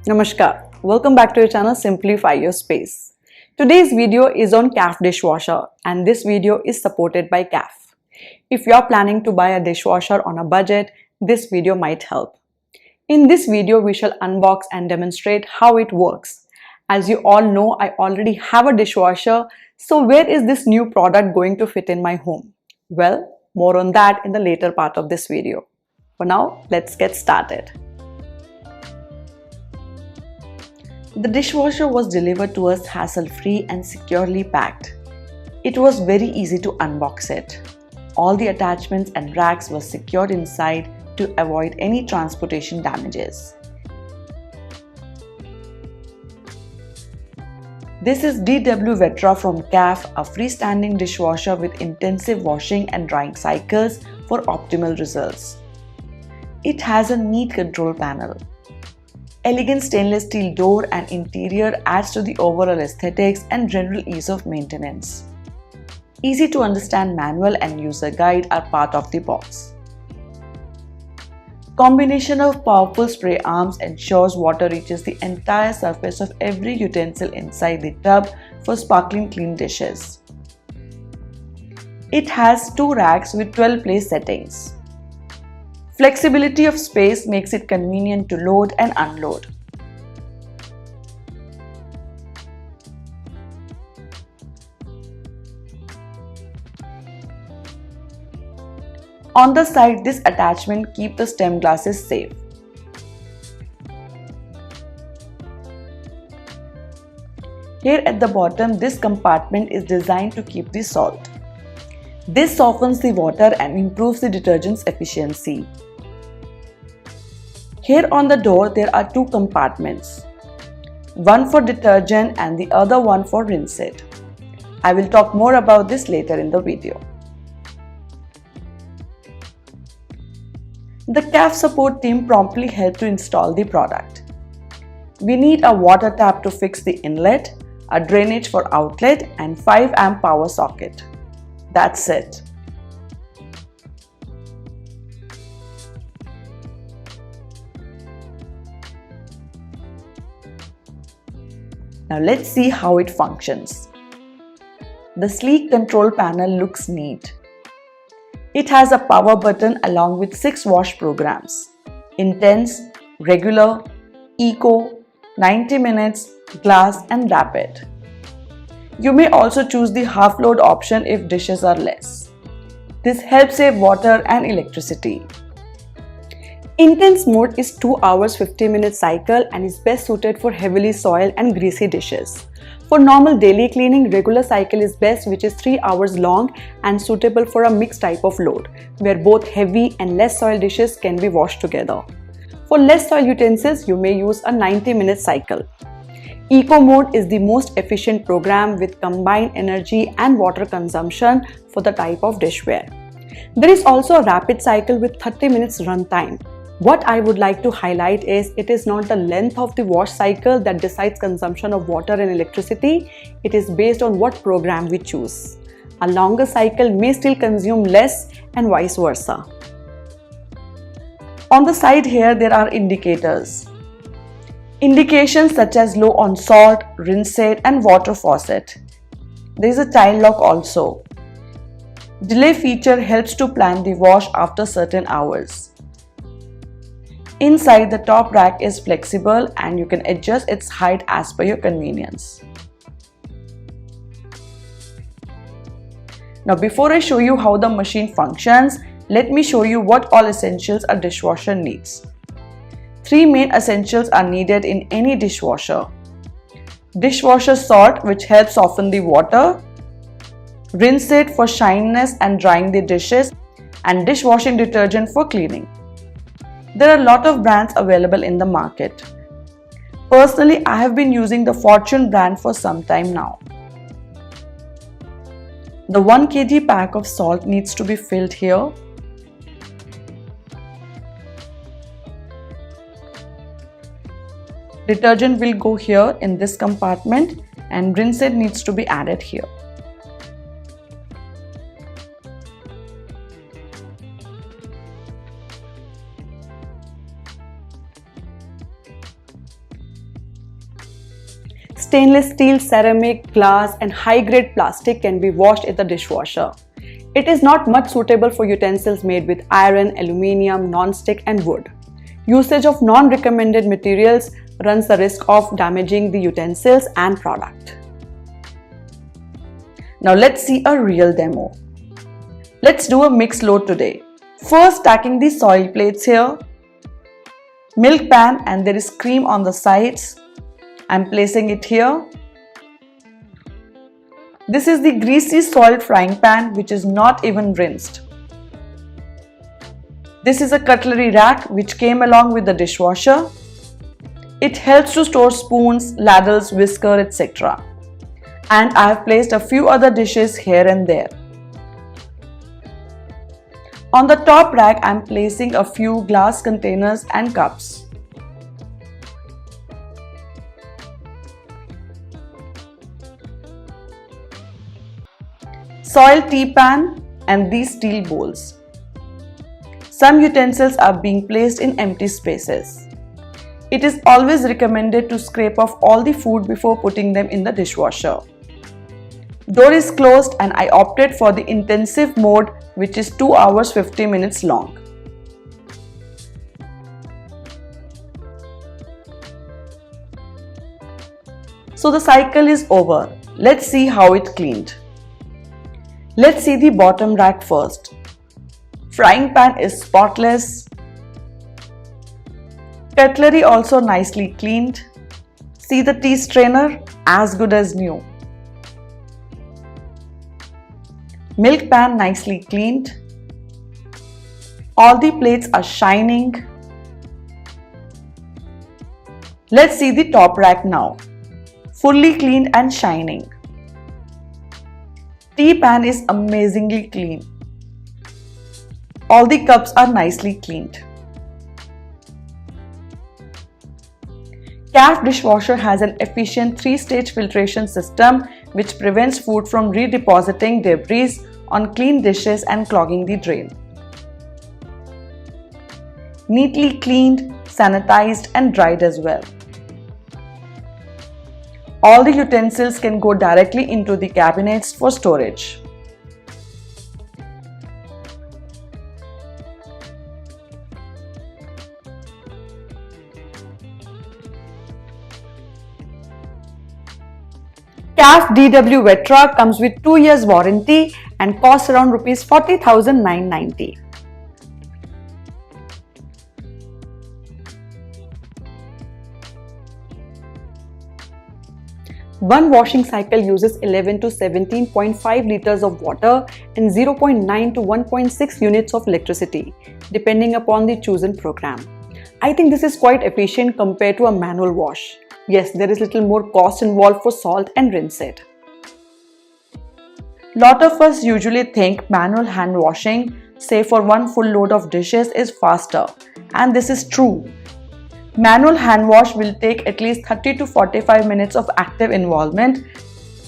Namaskar, welcome back to your channel Simplify Your Space. Today's video is on KAFF dishwasher and this video is supported by KAFF. If you are planning to buy a dishwasher on a budget, this video might help. In this video, we shall unbox and demonstrate how it works. As you all know, I already have a dishwasher, so where is this new product going to fit in my home? Well, more on that in the later part of this video. For now, let's get started. The dishwasher was delivered to us hassle-free and securely packed. It was very easy to unbox it. All the attachments and racks were secured inside to avoid any transportation damages. This is DW VETRA from KAFF, a freestanding dishwasher with intensive washing and drying cycles for optimal results. It has a neat control panel. Elegant stainless steel door and interior adds to the overall aesthetics and general ease of maintenance. Easy to understand manual and user guide are part of the box. Combination of powerful spray arms ensures water reaches the entire surface of every utensil inside the tub for sparkling clean dishes. It has 2 racks with 12 place settings. Flexibility of space makes it convenient to load and unload. On the side, this attachment keeps the stem glasses safe. Here at the bottom, this compartment is designed to keep the salt. This softens the water and improves the detergent's efficiency. Here on the door, there are 2 compartments. One for detergent and the other one for rinse it. I will talk more about this later in the video. The KAFF support team promptly helped to install the product. We need a water tap to fix the inlet, a drainage for outlet and 5 amp power socket. That's it. Now let's see how it functions. The sleek control panel looks neat. It has a power button along with 6 wash programs: Intense, Regular, Eco, 90 minutes, Glass and Rapid. You may also choose the half load option if dishes are less. This helps save water and electricity. Intense mode is 2 hours 50 minute cycle and is best suited for heavily soiled and greasy dishes. For normal daily cleaning, regular cycle is best, which is 3 hours long and suitable for a mixed type of load, where both heavy and less soiled dishes can be washed together. For less soiled utensils, you may use a 90 minute cycle. Eco mode is the most efficient program with combined energy and water consumption for the type of dishware. There is also a rapid cycle with 30 minutes run time. What I would like to highlight is it is not the length of the wash cycle that decides consumption of water and electricity. It is based on what program we choose. A longer cycle may still consume less and vice versa. On the side here, there are indicators. Indications such as low on salt, rinse it and water faucet. There is a child lock also. Delay feature helps to plan the wash after certain hours. Inside, the top rack is flexible and you can adjust its height as per your convenience. Now before I show you how the machine functions, let me show you what all essentials a dishwasher needs. 3 main essentials are needed in any dishwasher. Dishwasher salt, which helps soften the water, rinse it for shininess and drying the dishes, and dishwashing detergent for cleaning. There are a lot of brands available in the market. Personally, I have been using the Fortune brand for some time now. The 1 kg pack of salt needs to be filled here. Detergent will go here in this compartment and rinse it needs to be added here. Stainless steel, ceramic, glass and high-grade plastic can be washed in the dishwasher. It is not much suitable for utensils made with iron, aluminium, non-stick and wood. Usage of non-recommended materials runs the risk of damaging the utensils and product. Now let's see a real demo. Let's do a mixed load today. First, stacking the soil plates here, milk pan, and there is cream on the sides. I'm placing it here. This is the greasy soiled frying pan which is not even rinsed. This is a cutlery rack which came along with the dishwasher. It helps to store spoons, ladles, whisker, etc. And I have placed a few other dishes here and there. On the top rack, I am placing a few glass containers and cups. Soil tea pan and these steel bowls. Some utensils are being placed in empty spaces. It is always recommended to scrape off all the food before putting them in the dishwasher. Door is closed and I opted for the intensive mode, which is 2 hours 50 minutes long. So the cycle is over. Let's see how it cleaned. Let's see the bottom rack first. Frying pan is spotless. Cutlery also nicely cleaned. See the tea strainer? As good as new. Milk pan nicely cleaned. All the plates are shining. Let's see the top rack now. Fully cleaned and shining. Tea pan is amazingly clean. All the cups are nicely cleaned. KAFF dishwasher has an efficient 3-stage filtration system which prevents food from redepositing debris on clean dishes and clogging the drain. Neatly cleaned, sanitized and dried as well. All the utensils can go directly into the cabinets for storage. KAFF DW VETRA comes with 2 years warranty and costs around Rs 40,990. One washing cycle uses 11 to 17.5 liters of water and 0.9 to 1.6 units of electricity, depending upon the chosen program. I think this is quite efficient compared to a manual wash. Yes, there is little more cost involved for salt and rinse it. Lot of us usually think manual hand washing, say for one full load of dishes, is faster, and this is true. Manual hand wash will take at least 30 to 45 minutes of active involvement,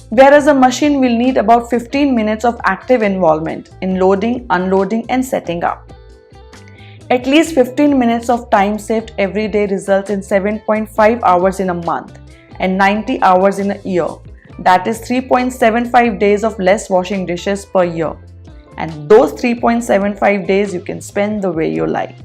whereas a machine will need about 15 minutes of active involvement in loading, unloading and setting up. At least 15 minutes of time saved every day results in 7.5 hours in a month and 90 hours in a year. That is 3.75 days of less washing dishes per year. And those 3.75 days you can spend the way you like.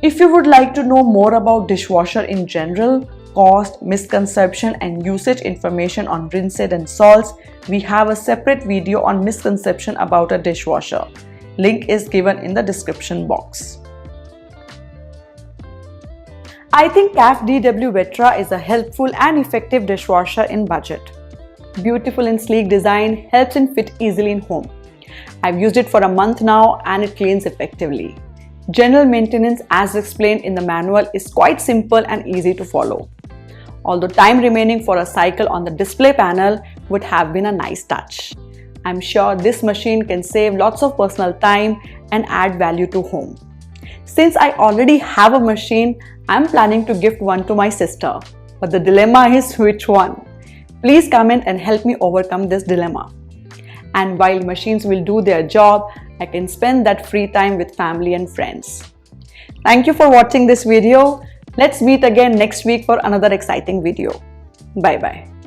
If you would like to know more about dishwasher in general, cost, misconception and usage information on rinsed and salts, we have a separate video on misconception about a dishwasher. Link is given in the description box. I think KAFF DW VETRA is a helpful and effective dishwasher in budget. Beautiful and sleek design helps it fit easily in home. I've used it for a month now and it cleans effectively. General maintenance as explained in the manual is quite simple and easy to follow. Although time remaining for a cycle on the display panel would have been a nice touch. I'm sure this machine can save lots of personal time and add value to home. Since I already have a machine, I'm planning to gift one to my sister. But the dilemma is which one? Please comment and help me overcome this dilemma. And while machines will do their job, I can spend that free time with family and friends. Thank you for watching this video. Let's meet again next week for another exciting video. Bye bye.